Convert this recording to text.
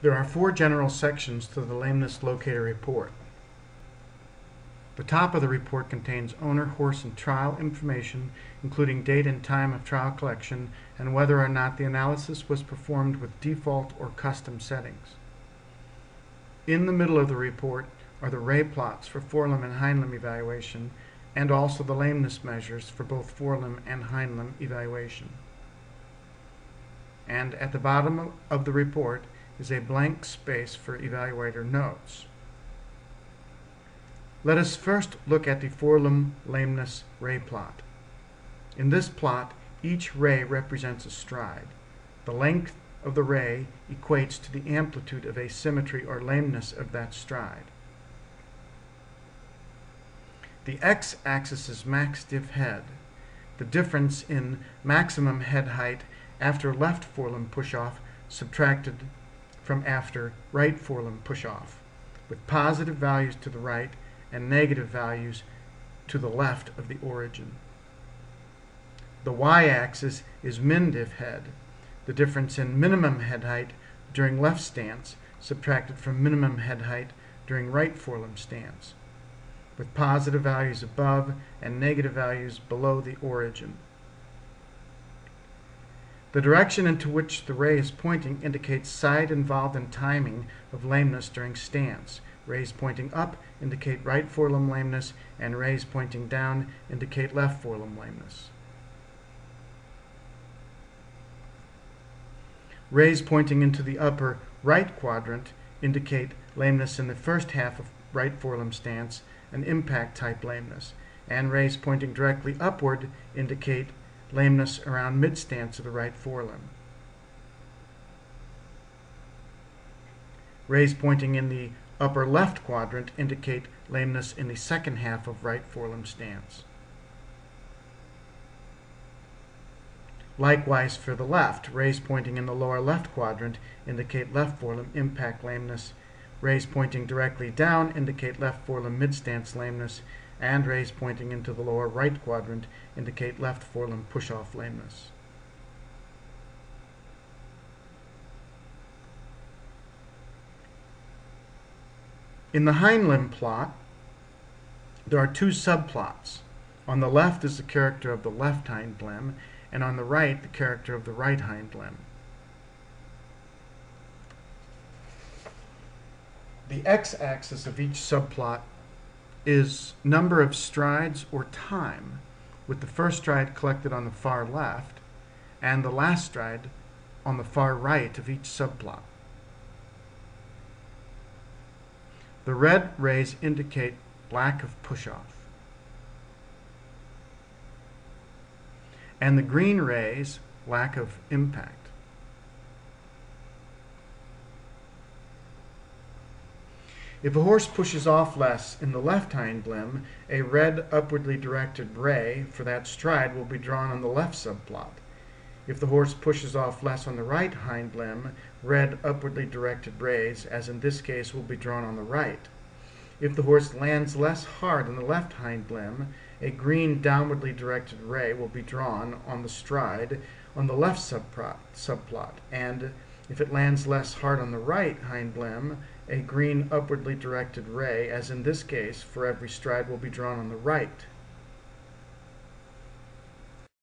There are 4 general sections to the lameness locator report. The top of the report contains owner, horse, and trial information, including date and time of trial collection, and whether or not the analysis was performed with default or custom settings. In the middle of the report are the ray plots for forelimb and hindlimb evaluation, and also the lameness measures for both forelimb and hindlimb evaluation. And at the bottom of the report is a blank space for evaluator notes. Let us first look at the forelimb lameness ray plot. In this plot, each ray represents a stride. The length of the ray equates to the amplitude of asymmetry or lameness of that stride. The x-axis is max diff head, the difference in maximum head height after left forelimb push-off subtracted from after right forelimb push-off, with positive values to the right and negative values to the left of the origin. The y-axis is min diff head, the difference in minimum head height during left stance subtracted from minimum head height during right forelimb stance, with positive values above and negative values below the origin. The direction into which the ray is pointing indicates side involved in timing of lameness during stance. Rays pointing up indicate right forelimb lameness, and rays pointing down indicate left forelimb lameness. Rays pointing into the upper right quadrant indicate lameness in the first half of right forelimb stance, an impact type lameness, and rays pointing directly upward indicate lameness around mid-stance of the right forelimb. Rays pointing in the upper left quadrant indicate lameness in the second half of right forelimb stance. Likewise for the left, rays pointing in the lower left quadrant indicate left forelimb impact lameness, rays pointing directly down indicate left forelimb mid-stance lameness, and rays pointing into the lower right quadrant indicate left forelimb push-off lameness. In the hindlimb plot, there are 2 subplots. On the left is the character of the left hind limb, and on the right the character of the right hind limb. The x-axis of each subplot is number of strides or time, with the first stride collected on the far left and the last stride on the far right of each subplot. The red rays indicate lack of push-off, and the green rays lack of impact. If a horse pushes off less in the left hind limb, a red upwardly directed ray for that stride will be drawn on the left subplot. If the horse pushes off less on the right hind limb, red upwardly directed rays, as in this case, will be drawn on the right. If the horse lands less hard on the left hind limb, a green downwardly directed ray will be drawn on the stride on the left subplot, and if it lands less hard on the right hind limb, a green upwardly directed ray, as in this case, for every stride will be drawn on the right